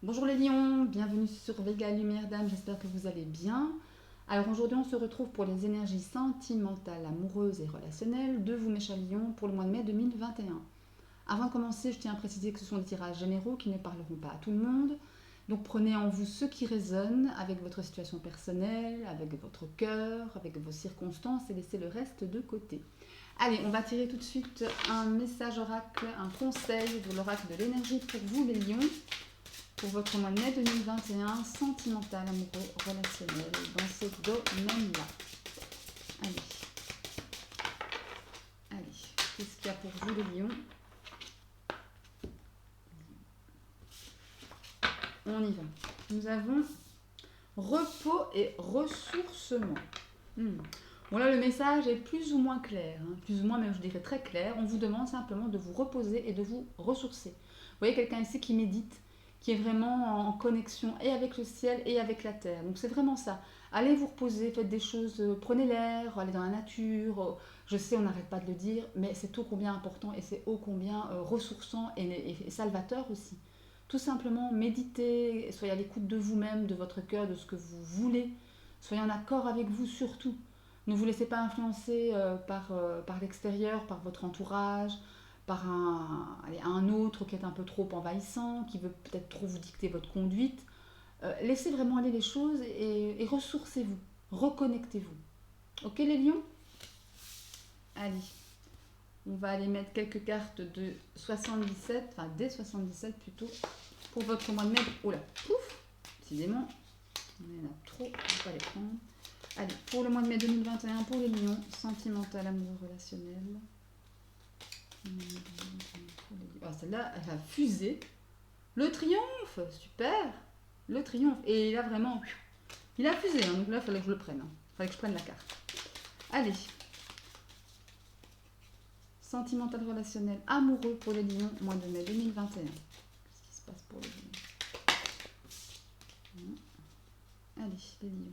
Bonjour les lions, bienvenue sur Vega Lumière d'âme, j'espère que vous allez bien. Alors aujourd'hui on se retrouve pour les énergies sentimentales, amoureuses et relationnelles de vous mes chers lions pour le mois de mai 2021. Avant de commencer, je tiens à préciser que ce sont des tirages généraux qui ne parleront pas à tout le monde. Donc prenez en vous ce qui résonne avec votre situation personnelle, avec votre cœur, avec vos circonstances et laissez le reste de côté. Allez, on va tirer tout de suite un message oracle, un conseil de l'oracle de l'énergie pour vous les lions. Pour votre mois de mai 2021, sentimental, amoureux, relationnel, dans ce domaine-là. Allez. Allez. Qu'est-ce qu'il y a pour vous, les lions? On y va. Nous avons repos et ressourcement. Bon là, le message est plus ou moins clair. Plus ou moins, même je dirais très clair. On vous demande simplement de vous reposer et de vous ressourcer. Vous voyez quelqu'un ici qui médite, qui est vraiment en connexion et avec le ciel et avec la terre. Donc c'est vraiment ça. Allez vous reposer, faites des choses, prenez l'air, allez dans la nature. Je sais, on n'arrête pas de le dire, mais c'est ô combien important et c'est ô combien ressourçant et salvateur aussi. Tout simplement, méditez, soyez à l'écoute de vous-même, de votre cœur, de ce que vous voulez. Soyez en accord avec vous surtout. Ne vous laissez pas influencer par l'extérieur, par votre entourage, par un autre qui est un peu trop envahissant, qui veut peut-être trop vous dicter votre conduite. Laissez vraiment aller les choses et ressourcez-vous, reconnectez-vous. Ok les lions? Allez, on va aller mettre quelques cartes de 77, enfin des 77 plutôt, pour votre mois de mai. Oh là, pouf, décidément, il y en a trop, on ne va pas les prendre. Allez, pour le mois de mai 2021, pour les lions, sentimental, amoureux, relationnel. Oh, celle-là, elle a fusé. Le triomphe, super. Le triomphe. Et là, vraiment, il a fusé. Donc là, il fallait que je le prenne. Il fallait que je prenne la carte. Allez. Sentimental, relationnel, amoureux pour les lions, mois de mai 2021. Qu'est-ce qui se passe pour les lions? Allez, les lions.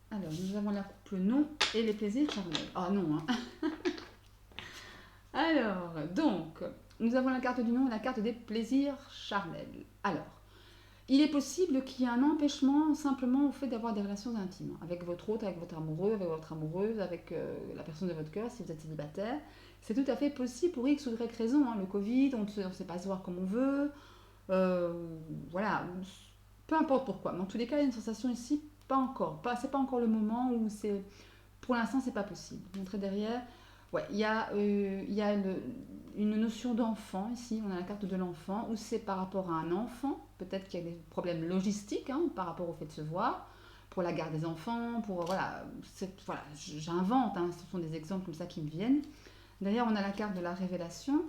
Alors, nous avons la couple non et les plaisirs charnels. Ah non, hein. Alors, donc, nous avons la carte du non et la carte des plaisirs charnels. Alors, il est possible qu'il y ait un empêchement simplement au fait d'avoir des relations intimes avec votre hôte, avec votre amoureux, avec votre amoureuse, avec la personne de votre cœur si vous êtes célibataire. C'est tout à fait possible pour X ou Y raison. Le Covid, on ne sait pas se voir comme on veut. Voilà, peu importe pourquoi. Mais en tous les cas, il y a une sensation ici, pas encore. C'est pas encore le moment où c'est. Pour l'instant, c'est pas possible. Montrer derrière. Ouais, il y a une notion d'enfant ici, on a la carte de l'enfant, où c'est par rapport à un enfant, peut-être qu'il y a des problèmes logistiques par rapport au fait de se voir, pour la garde des enfants, pour voilà, j'invente, ce sont des exemples comme ça qui me viennent. D'ailleurs, on a la carte de la révélation,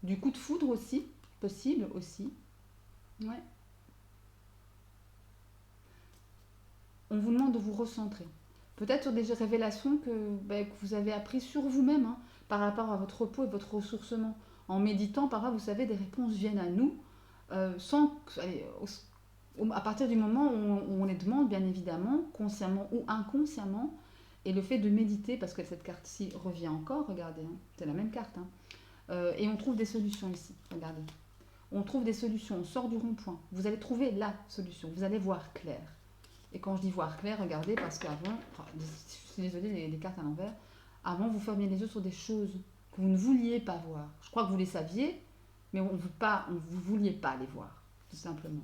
du coup de foudre aussi, possible aussi. Ouais. On vous demande de vous recentrer. Peut-être sur des révélations que vous avez apprises sur vous-même, par rapport à votre repos et votre ressourcement. En méditant, parfois, vous savez, des réponses viennent à nous, à partir du moment où on les demande, bien évidemment, consciemment ou inconsciemment. Et le fait de méditer, parce que cette carte-ci revient encore, regardez, c'est la même carte. Et on trouve des solutions ici, regardez. On trouve des solutions, on sort du rond-point. Vous allez trouver la solution, vous allez voir clair. Et quand je dis voir clair, regardez, parce qu'avant, je suis désolée, les cartes à l'envers, avant vous fermiez les yeux sur des choses que vous ne vouliez pas voir. Je crois que vous les saviez, mais vous ne vouliez pas les voir, tout simplement.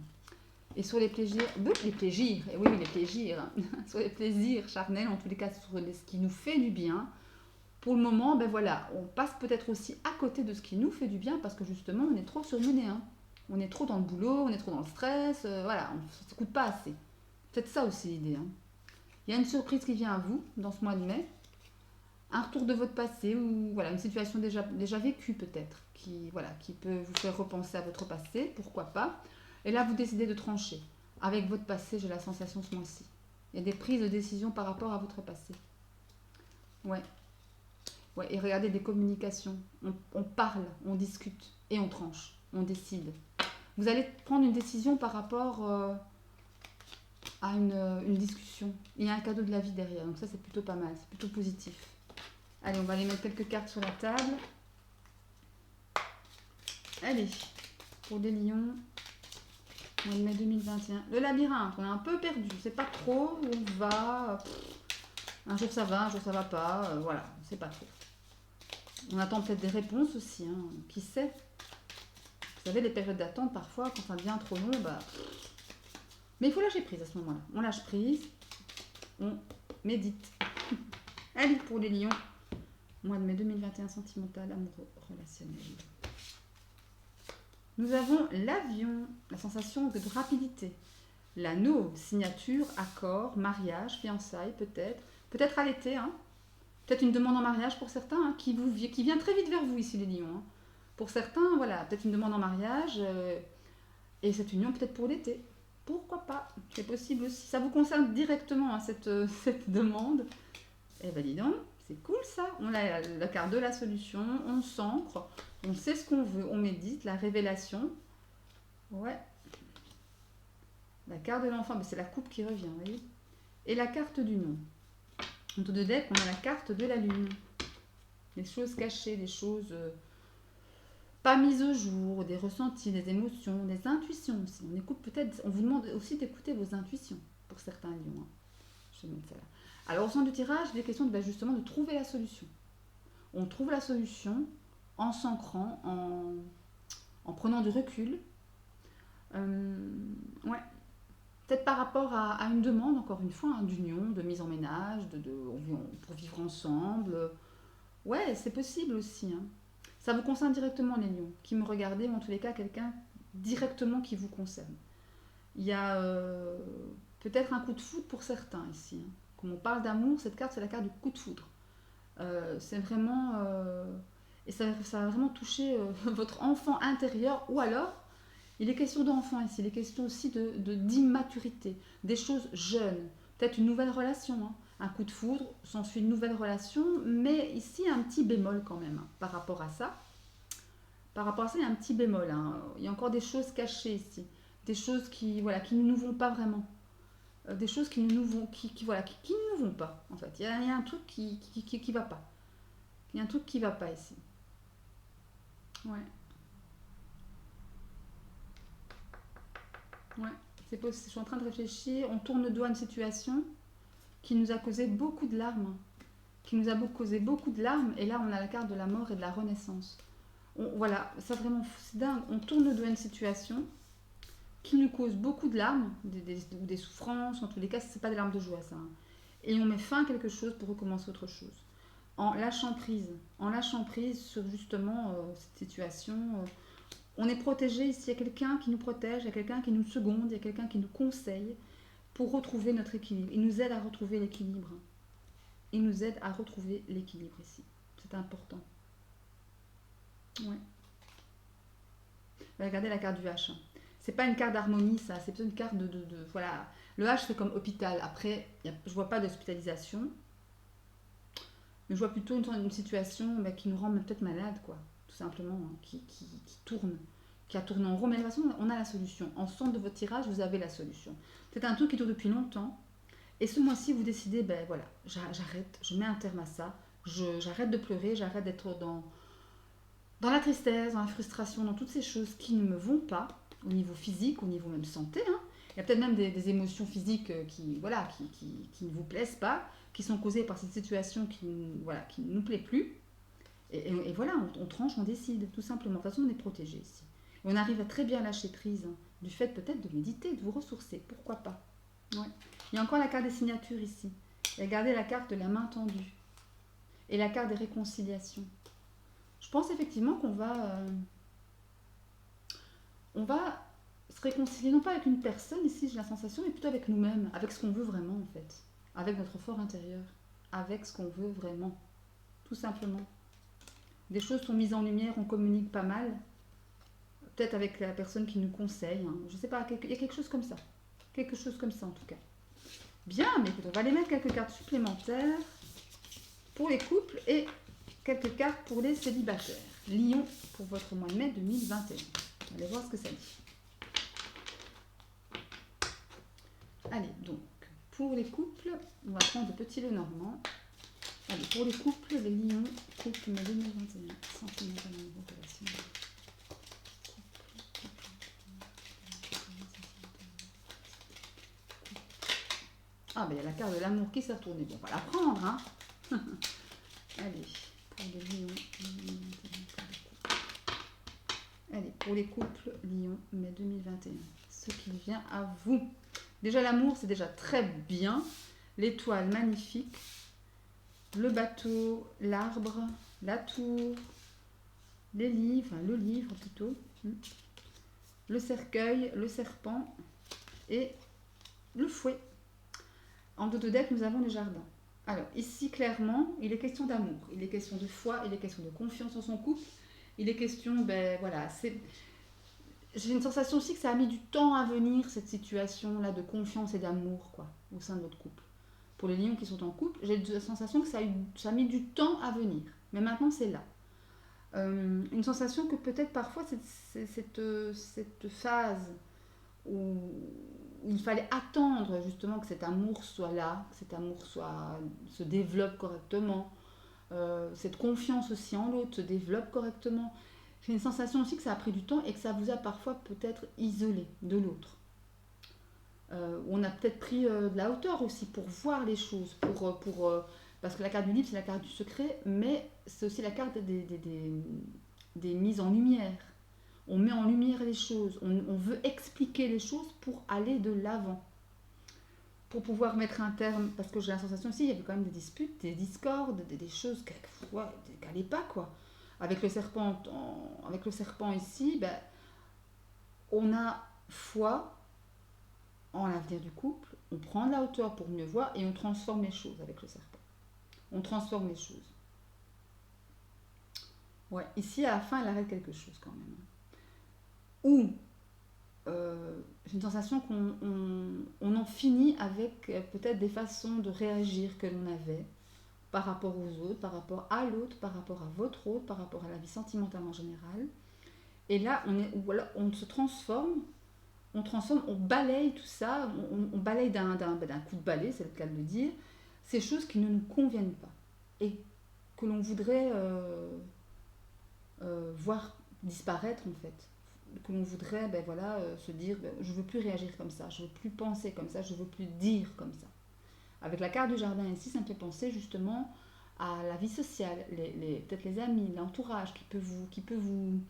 Et sur les plaisirs, et oui, les plaisirs, sur les plaisirs charnels, en tous les cas, sur ce qui nous fait du bien, pour le moment, voilà, on passe peut-être aussi à côté de ce qui nous fait du bien, parce que justement, on est trop surmené. On est trop dans le boulot, on est trop dans le stress, voilà, on ne s'écoute pas assez. Peut-être ça aussi l'idée. Il y a une surprise qui vient à vous dans ce mois de mai, un retour de votre passé ou voilà une situation déjà vécue peut-être qui peut vous faire repenser à votre passé, pourquoi pas. Et là vous décidez de trancher. Avec votre passé, j'ai la sensation ce mois-ci. Il y a des prises de décision par rapport à votre passé. Ouais. Ouais, et regardez des communications. On parle, on discute et on tranche, on décide. Vous allez prendre une décision par rapport à une discussion. Il y a un cadeau de la vie derrière, donc ça c'est plutôt pas mal, c'est plutôt positif. Allez, on va aller mettre quelques cartes sur la table. Allez, pour les lions, mois de mai 2021. Le labyrinthe, on est un peu perdu. C'est pas trop où on va. Un jour ça va, un jour ça va pas. Voilà, c'est pas trop. On attend peut-être des réponses aussi, hein. Qui sait? Vous savez, les périodes d'attente, parfois, quand ça devient trop long, bah... Mais il faut lâcher prise à ce moment-là. On lâche prise, on médite. Allez, pour les lions, mois de mai 2021, sentimental, amoureux, relationnel. Nous avons l'avion, la sensation de rapidité. L'anneau, signature, accord, mariage, fiançailles, peut-être. Peut-être à l'été, hein. Peut-être une demande en mariage pour certains, hein, qui vient très vite vers vous ici, les lions. Hein. Pour certains, voilà, peut-être une demande en mariage, et cette union peut-être pour l'été. Pourquoi pas? C'est possible aussi. Ça vous concerne directement, hein, cette demande. Eh ben dis donc, c'est cool ça. On a la carte de la solution, on s'ancre, on sait ce qu'on veut, on médite, la révélation. Ouais. La carte de l'enfant, c'est la coupe qui revient, vous voyez. Et la carte du nom. Autour de deck, on a la carte de la lune. Des choses cachées, des choses pas mises au jour, des ressentis, des émotions, des intuitions aussi. On écoute peut-être, on vous demande aussi d'écouter vos intuitions pour certains lions. Hein. Je vais mettre ça là. Alors au centre du tirage, il est question justement de trouver la solution. On trouve la solution en s'ancrant, en prenant du recul. Ouais. Peut-être par rapport à une demande, encore une fois, hein, d'union, de mise en ménage, pour vivre ensemble. Ouais, c'est possible aussi. Hein. Ça vous concerne directement, les lions, qui me regardez, ou en tous les cas, quelqu'un directement qui vous concerne. Il y a peut-être un coup de foudre pour certains ici. Hein. Comme on parle d'amour, cette carte, c'est la carte du coup de foudre. C'est vraiment... et ça va vraiment toucher votre enfant intérieur, ou alors... Il est question d'enfant ici, il est question aussi d'immaturité, des choses jeunes, peut-être une nouvelle relation, hein. Un coup de foudre, s'ensuit une nouvelle relation, mais ici un petit bémol quand même, hein, par rapport à ça. Par rapport à ça, il y a un petit bémol, hein. Il y a encore des choses cachées ici, des choses qui ne nous vont pas vraiment, des choses qui ne nous vont, qui ne nous vont pas en fait. Il y a un truc qui va pas, il y a un truc qui va pas ici. Ouais. Ouais, c'est possible. Je suis en train de réfléchir. On tourne le doigt à une situation qui nous a causé beaucoup de larmes. Qui nous a causé beaucoup de larmes. Et là, on a la carte de la mort et de la renaissance. Voilà, ça vraiment, c'est dingue. On tourne le doigt à une situation qui nous cause beaucoup de larmes, des souffrances. En tous les cas, ce n'est pas des larmes de joie, ça. Hein. Et on met fin à quelque chose pour recommencer autre chose. En lâchant prise sur justement cette situation. On est protégé ici, il y a quelqu'un qui nous protège, il y a quelqu'un qui nous seconde, il y a quelqu'un qui nous conseille pour retrouver notre équilibre. Il nous aide à retrouver l'équilibre. Il nous aide à retrouver l'équilibre ici. C'est important. Ouais. Regardez la carte du H. C'est pas une carte d'harmonie, ça. C'est plutôt une carte voilà. Le H, c'est comme hôpital. Après, je vois pas d'hospitalisation. Mais je vois plutôt une situation qui nous rend peut-être malade, quoi. Tout simplement, hein, qui tourne, qui a tourné en rond. Mais de toute façon, on a la solution. En centre de votre tirage, vous avez la solution. C'est un truc qui dure depuis longtemps. Et ce mois-ci, vous décidez, voilà, j'arrête, je mets un terme à ça. J'arrête de pleurer, j'arrête d'être dans la tristesse, dans la frustration, dans toutes ces choses qui ne me vont pas, au niveau physique, au niveau même santé. Hein. Il y a peut-être même des émotions physiques qui ne vous plaisent pas, qui sont causées par cette situation qui ne nous plaît plus. Et voilà, on tranche, on décide, tout simplement. De toute façon, on est protégé ici. Et on arrive à très bien lâcher prise, hein, du fait peut-être de méditer, de vous ressourcer. Pourquoi pas. Ouais. Il y a encore la carte des signatures ici. Et regardez la carte de la main tendue. Et la carte des réconciliations. Je pense effectivement qu'on va se réconcilier, non pas avec une personne ici, j'ai la sensation, mais plutôt avec nous-mêmes, avec ce qu'on veut vraiment en fait. Avec notre fort intérieur. Avec ce qu'on veut vraiment. Tout simplement. Des choses sont mises en lumière, on communique pas mal. Peut-être avec la personne qui nous conseille. Hein. Je sais pas, il y a quelque chose comme ça. Quelque chose comme ça en tout cas. Bien, mais écoute, on va aller mettre quelques cartes supplémentaires pour les couples et quelques cartes pour les célibataires. Lion pour votre mois de mai 2021. Allez voir ce que ça dit. Allez, donc, pour les couples, on va prendre le petit Lenormand. Allez, pour les couples, les lions, couple mai 2021, sentimental amoureux, relation. Ah, ben il y a la carte de l'amour qui s'est retournée. Bon, on va la prendre, hein. Allez, pour les lions, allez, pour les couples, lion, mai 2021. Ce qui vient à vous. Déjà, l'amour, c'est déjà très bien. L'étoile, magnifique. Le bateau, l'arbre, la tour, les livres, enfin, le livre plutôt. Le cercueil, le serpent et le fouet. En dos de deck, nous avons le jardin. Alors, ici, clairement, il est question d'amour, il est question de foi, il est question de confiance en son couple, il est question, ben voilà, j'ai une sensation aussi que ça a mis du temps à venir, cette situation-là de confiance et d'amour, quoi, au sein de votre couple. Pour les lions qui sont en couple, j'ai la sensation que ça a mis du temps à venir, mais maintenant c'est là. Une sensation que peut-être parfois, cette phase où il fallait attendre justement que cet amour soit là, que cet amour se développe correctement, cette confiance aussi en l'autre se développe correctement. J'ai une sensation aussi que ça a pris du temps et que ça vous a parfois peut-être isolé de l'autre. On a peut-être pris de la hauteur aussi pour voir les choses, parce que la carte du livre c'est la carte du secret, mais c'est aussi la carte des mises en lumière. On met en lumière les choses, on veut expliquer les choses pour aller de l'avant, pour pouvoir mettre un terme, parce que j'ai la sensation aussi, il y avait quand même des disputes, des discordes, des choses qui n'allaient pas, quoi. Avec le serpent ici, ben, on a foi en l'avenir du couple, on prend de la hauteur pour mieux voir et on transforme les choses avec le serpent. On transforme les choses. Ouais, ici à la fin, elle arrête quelque chose quand même. Ou j'ai une sensation qu'on en finit avec peut-être des façons de réagir que l'on avait par rapport aux autres, par rapport à l'autre, par rapport à votre autre, par rapport à la vie sentimentale en général. Et là, on se transforme, on balaye tout ça, on balaye d'un coup de balai, c'est le cas de le dire, ces choses qui ne nous conviennent pas et que l'on voudrait voir disparaître en fait. Que l'on voudrait se dire je ne veux plus réagir comme ça, je ne veux plus penser comme ça, je ne veux plus dire comme ça. Avec la carte du jardin ici, ça me fait penser justement à la vie sociale, peut-être les amis, l'entourage qui peut vous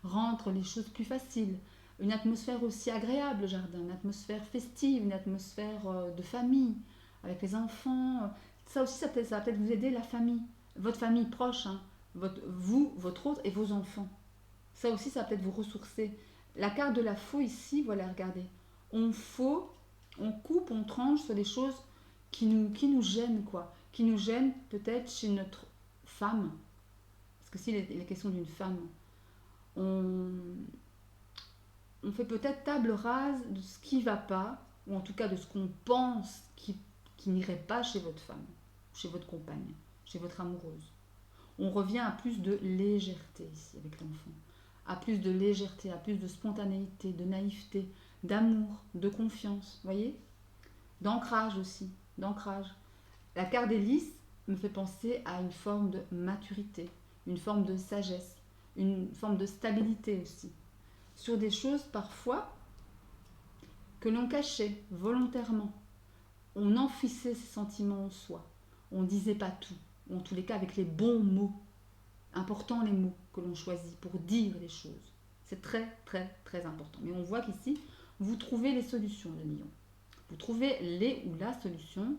rendre les choses plus faciles. Une atmosphère aussi agréable, le jardin, une atmosphère festive, une atmosphère de famille, avec les enfants. Ça aussi, ça va peut-être vous aider, la famille, votre famille proche, hein, votre autre et vos enfants. Ça aussi, ça va peut-être vous ressourcer. La carte de la faux ici, voilà, regardez. On coupe, on tranche sur des choses qui nous gênent, quoi. Qui nous gênent peut-être chez notre femme. Parce que s'il est question d'une femme, on fait peut-être table rase de ce qui ne va pas, ou en tout cas de ce qu'on pense qui n'irait pas chez votre femme, chez votre compagne, chez votre amoureuse. On revient à plus de légèreté ici avec l'enfant. À plus de légèreté, à plus de spontanéité, de naïveté, d'amour, de confiance, voyez, d'ancrage aussi, d'ancrage. La carte des lys me fait penser à une forme de maturité, une forme de sagesse, une forme de stabilité aussi, sur des choses parfois que l'on cachait volontairement. On enfouissait ses sentiments en soi, on ne disait pas tout, ou en tous les cas avec les bons mots. Important les mots que l'on choisit pour dire les choses. C'est très très très important. Mais on voit qu'ici, vous trouvez les solutions, le lion. Vous trouvez les ou la solution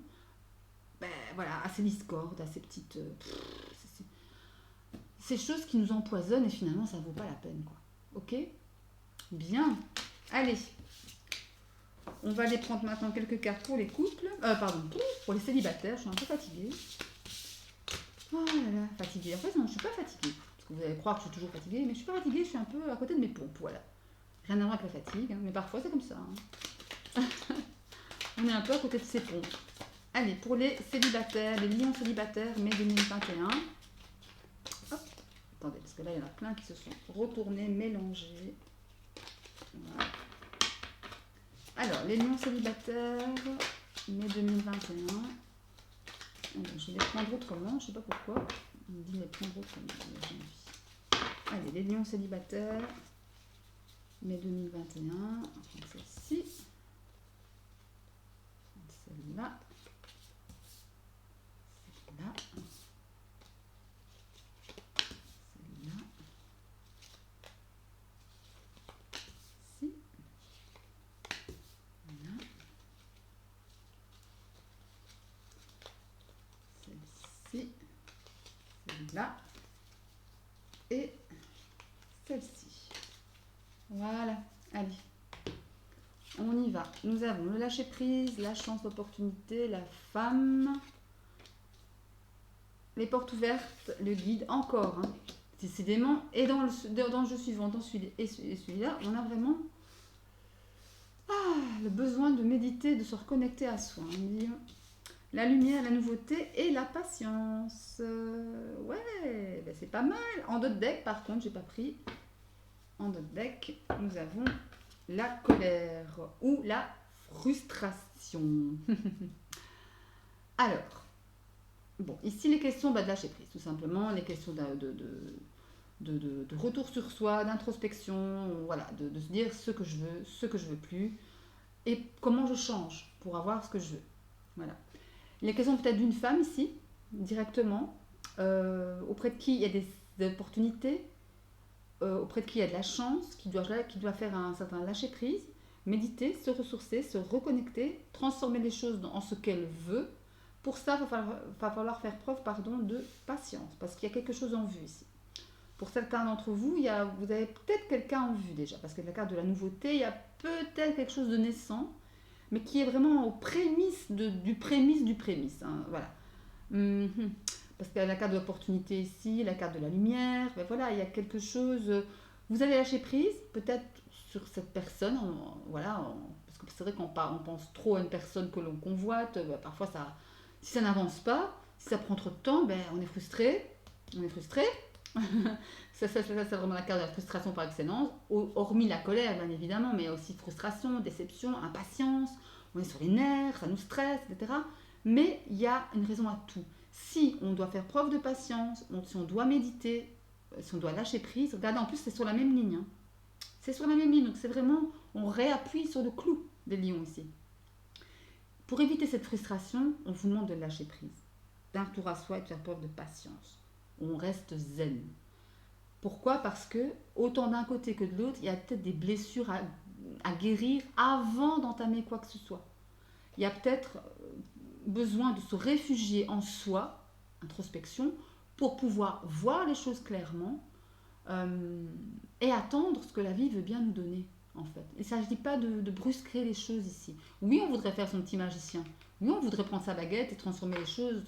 à ces discordes, à ces petites... ces choses qui nous empoisonnent et finalement ça ne vaut pas la peine, quoi. Ok ? Bien. Allez. On va aller prendre maintenant quelques cartes pour les couples. Pour les célibataires. Je suis un peu fatiguée. Oh là là, fatiguée. En fait, non, je suis pas fatiguée. Parce que vous allez croire que je suis toujours fatiguée, mais je suis pas fatiguée, je suis un peu à côté de mes pompes, voilà. Rien à voir avec la fatigue, hein, mais parfois c'est comme ça. Hein. On est un peu à côté de ses pompes. Allez, pour les célibataires, les lions célibataires, mai 2021. Hop, attendez, parce que là, il y en a plein qui se sont retournés, mélangés. Voilà. Alors, les lions célibataires, mai 2021. Alors, je vais les prendre autrement, je ne sais pas pourquoi. On me dit de les prendre autrement. Allez, les lions célibataires. Mai 2021. On va prendre celle-ci. Celle-là. Celle-là. Celle-là. Ici. Voilà. Celle-ci. Celle-là. Et celle-ci. Voilà. Allez. On y va. Nous avons le lâcher prise, la chance, l'opportunité, la femme, les portes ouvertes, le guide, encore. Hein. Décidément. Et dans le jeu suivant, dans celui et celui-là, on a vraiment le besoin de méditer, de se reconnecter à soi. On dit la lumière, la nouveauté et la patience. Ouais, ben c'est pas mal. En d'autres decks, par contre, j'ai pas pris. En d'autres decks, nous avons la colère ou la frustration. Alors, bon, ici les questions de lâcher prise, tout simplement, les questions de retour sur soi, d'introspection, voilà, de se dire ce que je veux, ce que je veux plus, et comment je change pour avoir ce que je veux. Voilà. Les questions peut-être d'une femme ici, directement, auprès de qui il y a des opportunités, auprès de qui il y a de la chance, qui doit faire un certain lâcher prise, méditer, se ressourcer, se reconnecter, transformer les choses en ce qu'elle veut. Pour ça, il va falloir faire preuve de patience, parce qu'il y a quelque chose en vue ici. Pour certains d'entre vous, vous avez peut-être quelqu'un en vue déjà, parce que la carte de la nouveauté, il y a peut-être quelque chose de naissant, mais qui est vraiment aux prémices du prémisse. Hein, voilà. Parce qu'il y a la carte de l'opportunité ici, la carte de la lumière, ben voilà, il y a quelque chose. Vous allez lâcher prise, peut-être sur cette personne, parce que c'est vrai qu'on pense trop à une personne que l'on convoite, ben parfois si ça n'avance pas, si ça prend trop de temps, ben on est frustré. Ça, c'est vraiment la carte de la frustration par excellence, hormis la colère, bien évidemment, mais aussi frustration, déception, impatience, on est sur les nerfs, ça nous stresse, etc. Mais il y a une raison à tout. Si on doit faire preuve de patience, si on doit méditer, si on doit lâcher prise, regardez, en plus c'est sur la même ligne. Hein. C'est sur la même ligne, donc c'est vraiment, on réappuie sur le clou des lions ici. Pour éviter cette frustration, on vous demande de lâcher prise, d'un retour à soi et de faire preuve de patience. On reste zen. Pourquoi ? Parce que, autant d'un côté que de l'autre, il y a peut-être des blessures à guérir avant d'entamer quoi que ce soit. Il y a peut-être besoin de se réfugier en soi, introspection, pour pouvoir voir les choses clairement et attendre ce que la vie veut bien nous donner, en fait. Il ne s'agit pas de brusquer les choses ici. Oui, on voudrait faire son petit magicien. Oui, on voudrait prendre sa baguette et transformer les choses,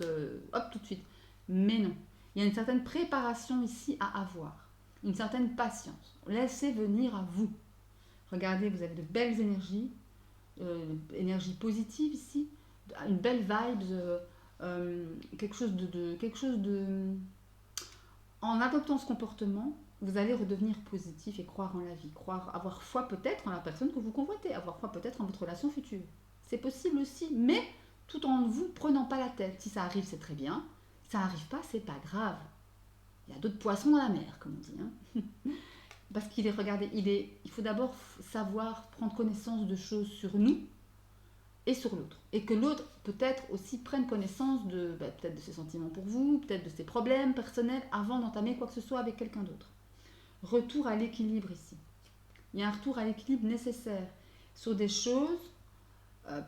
tout de suite. Mais non. Il y a une certaine préparation ici à avoir, une certaine patience. Laissez venir à vous. Regardez, vous avez de belles énergies, énergie positive ici, une belle vibe, quelque chose de... En adoptant ce comportement, vous allez redevenir positif et croire en la vie, avoir foi peut-être en la personne que vous convoitez, avoir foi peut-être en votre relation future. C'est possible aussi, mais tout en vous prenant pas la tête. Si ça arrive, c'est très bien. Si ça n'arrive pas, c'est pas grave. Il y a d'autres poissons dans la mer, comme on dit. Hein. Parce il faut d'abord savoir prendre connaissance de choses sur nous et sur l'autre. Et que l'autre, peut-être aussi, prenne connaissance peut-être de ses sentiments pour vous, peut-être de ses problèmes personnels, avant d'entamer quoi que ce soit avec quelqu'un d'autre. Retour à l'équilibre ici. Il y a un retour à l'équilibre nécessaire sur des choses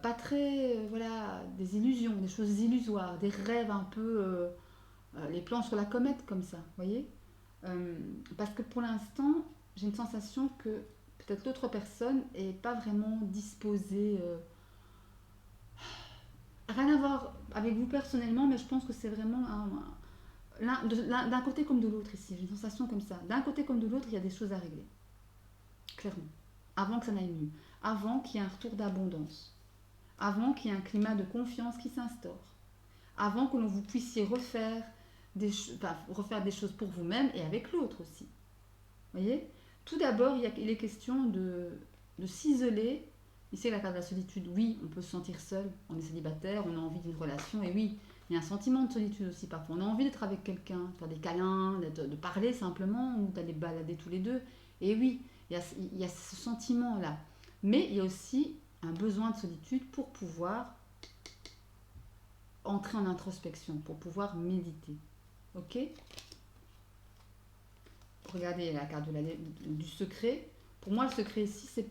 pas très, des illusions, des choses illusoires, des rêves un peu, les plans sur la comète comme ça, vous voyez. Parce que pour l'instant, j'ai une sensation que peut-être l'autre personne n'est pas vraiment disposée, rien à voir avec vous personnellement, mais je pense que c'est vraiment d'un côté comme de l'autre ici, j'ai une sensation comme ça. D'un côté comme de l'autre, il y a des choses à régler, clairement, avant que ça n'aille mieux, avant qu'il y ait un retour d'abondance. Avant qu'il y ait un climat de confiance qui s'instaure, avant que vous puissiez refaire des choses pour vous-même et avec l'autre aussi. Vous voyez ? Tout d'abord, il est question de s'isoler. Ici, la carte de la solitude, oui, on peut se sentir seul, on est célibataire, on a envie d'une relation, et oui, Il y a un sentiment de solitude aussi parfois. On a envie d'être avec quelqu'un, de faire des câlins, de parler simplement, ou d'aller balader tous les deux. Et oui, il y a ce sentiment-là. Mais il y a aussi un besoin de solitude pour pouvoir entrer en introspection, pour pouvoir méditer. Ok? Regardez la carte du secret. Pour moi, le secret ici, ce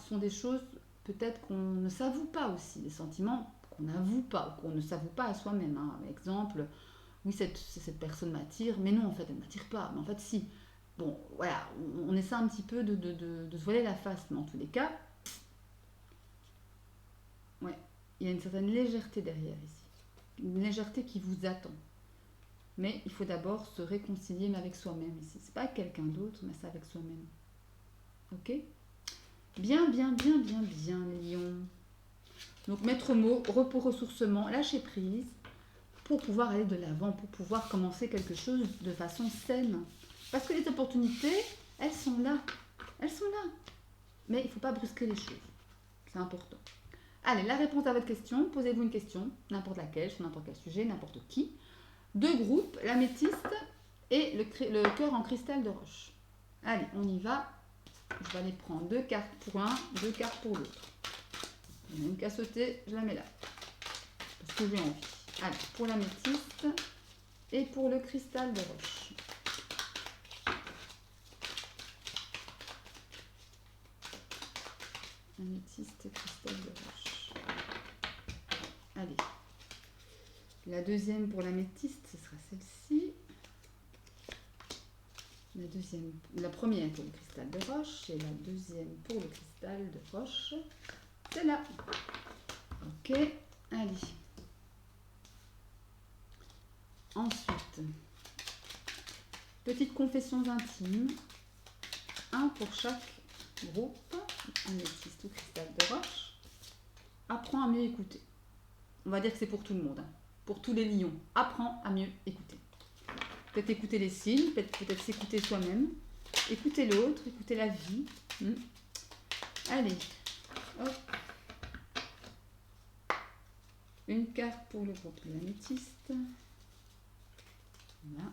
sont des choses peut-être qu'on ne s'avoue pas aussi, des sentiments qu'on n'avoue pas, ou qu'on ne s'avoue pas à soi-même. Hein. Exemple, oui, cette personne m'attire, mais non, en fait, elle ne m'attire pas. Mais en fait, si. Bon, voilà, on essaie un petit peu de se voiler la face, mais en tous les cas, ouais, il y a une certaine légèreté derrière ici. Une légèreté qui vous attend. Mais il faut d'abord se réconcilier avec soi-même ici. C'est pas avec quelqu'un d'autre, mais c'est avec soi-même. Ok? Bien, bien, bien, bien, bien, les lions. Donc, maître mot, repos, ressourcement, lâcher prise pour pouvoir aller de l'avant, pour pouvoir commencer quelque chose de façon saine. Parce que les opportunités, elles sont là. Elles sont là. Mais il ne faut pas brusquer les choses. C'est important. Allez, la réponse à votre question, posez-vous une question, n'importe laquelle, sur n'importe quel sujet, n'importe qui. Deux groupes, l'améthyste et le cœur en cristal de roche. Allez, on y va. Je vais aller prendre 2 cartes pour un, 2 cartes pour l'autre. Il y en a une qui a sauté, je la mets là. Parce que j'ai envie. Allez, pour l'améthyste et pour le cristal de roche. Améthyste, cristal de roche. Allez. La deuxième pour l'améthyste, ce sera celle-ci. La première pour le cristal de roche et la deuxième pour le cristal de roche, c'est là. Ok, allez. Ensuite, petites confessions intimes. Un pour chaque groupe, améthyste ou cristal de roche. Apprends à mieux écouter. On va dire que c'est pour tout le monde, hein. Pour tous les lions. Apprends à mieux écouter. Peut-être écouter les signes, peut-être s'écouter soi-même, écouter l'autre, écouter la vie. Allez, hop. Une carte pour le groupe de l'améthyste. Voilà.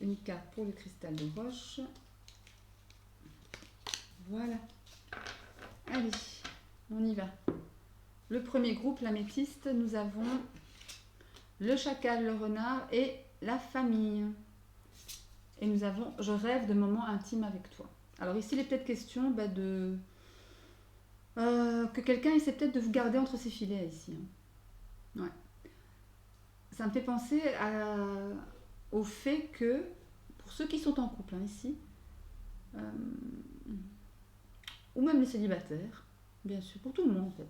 Une carte pour le cristal de roche. Voilà. Allez, on y va. Le premier groupe, l'améthyste, nous avons le chacal, le renard et la famille. Et nous avons je rêve de moments intimes avec toi. Alors ici, il est peut-être question que quelqu'un essaie peut-être de vous garder entre ses filets ici. Hein. Ouais. Ça me fait penser au fait que, pour ceux qui sont en couple hein, ici, ou même les célibataires, bien sûr, pour tout le monde en fait,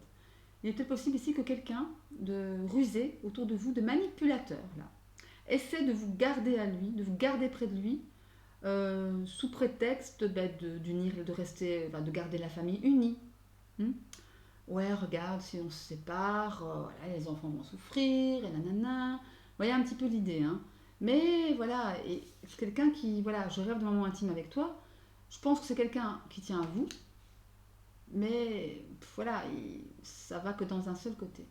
il est peut-être possible ici que quelqu'un de rusé autour de vous, de manipulateur, là, essaie de vous garder à lui, de vous garder près de lui, sous prétexte d'unir, de rester, de garder la famille unie. Ouais, regarde, si on se sépare, voilà, les enfants vont souffrir, et nanana. Vous voyez un petit peu l'idée, hein. Mais voilà, et c'est quelqu'un qui, voilà, je rêve de moments intimes avec toi. Je pense que c'est quelqu'un qui tient à vous, mais voilà, ça va que dans un seul côté.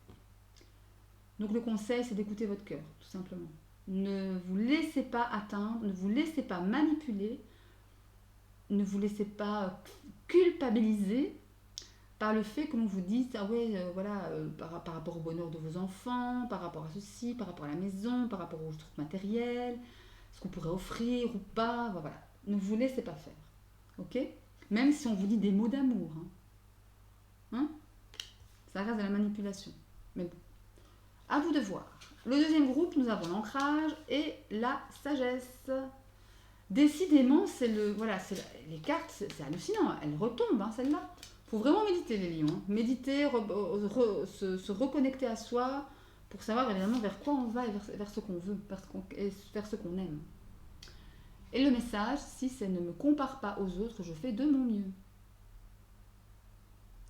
Donc le conseil, c'est d'écouter votre cœur, tout simplement. Ne vous laissez pas atteindre, ne vous laissez pas manipuler, ne vous laissez pas culpabiliser par le fait que l'on vous dise, ah ouais, voilà, par rapport au bonheur de vos enfants, par rapport à ceci, par rapport à la maison, par rapport aux trucs matériels, ce qu'on pourrait offrir ou pas, voilà. Ne vous laissez pas faire, ok? Même si on vous dit des mots d'amour, hein? Ça reste de la manipulation. Mais bon, à vous de voir. Le deuxième groupe, nous avons l'ancrage et la sagesse. Décidément, les cartes, c'est hallucinant, elles retombent, hein, celles-là. Il faut vraiment méditer, les lions. Hein. Méditer, se reconnecter à soi pour savoir évidemment vers quoi on va et vers ce qu'on veut, vers ce qu'on aime. Et le message, si c'est ne me compare pas aux autres, je fais de mon mieux.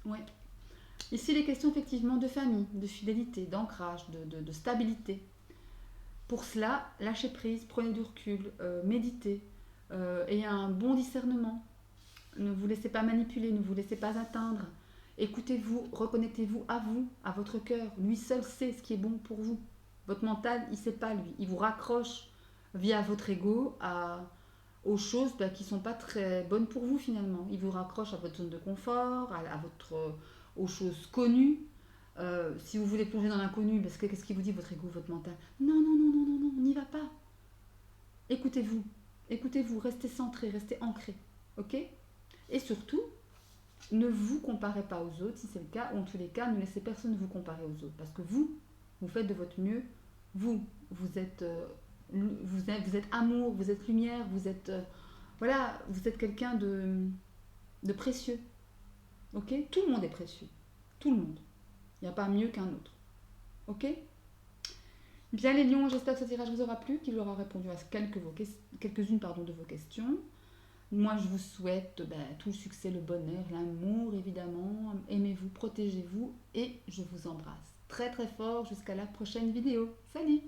Ouais. Ici, il est question effectivement de famille, de fidélité, d'ancrage, de stabilité. Pour cela, lâchez prise, prenez du recul, méditez, ayez un bon discernement. Ne vous laissez pas manipuler, ne vous laissez pas atteindre. Écoutez-vous, reconnectez-vous, à votre cœur. Lui seul sait ce qui est bon pour vous. Votre mental, il ne sait pas, lui. Il vous raccroche via votre ego aux choses qui ne sont pas très bonnes pour vous, finalement. Il vous raccroche à votre zone de confort, aux choses connues. Si vous voulez plonger dans l'inconnu, parce que qu'est-ce qu'il vous dit, votre ego, votre mental? Non, non, non, non, non, non, n'y va pas. Écoutez-vous. Écoutez-vous, restez centré, restez ancré. Ok? Et surtout, ne vous comparez pas aux autres, si c'est le cas, ou en tous les cas, ne laissez personne vous comparer aux autres. Parce que vous faites de votre mieux. Vous êtes, vous êtes amour, vous êtes lumière, voilà, vous êtes quelqu'un de précieux. Ok? Tout le monde est précieux. Tout le monde. Il n'y a pas mieux qu'un autre. Ok? Bien les lions, j'espère que ce tirage vous aura plu, qu'il aura répondu à quelques-unes de vos questions. Moi, je vous souhaite tout le succès, le bonheur, l'amour, évidemment. Aimez-vous, protégez-vous et je vous embrasse très très fort jusqu'à la prochaine vidéo. Salut!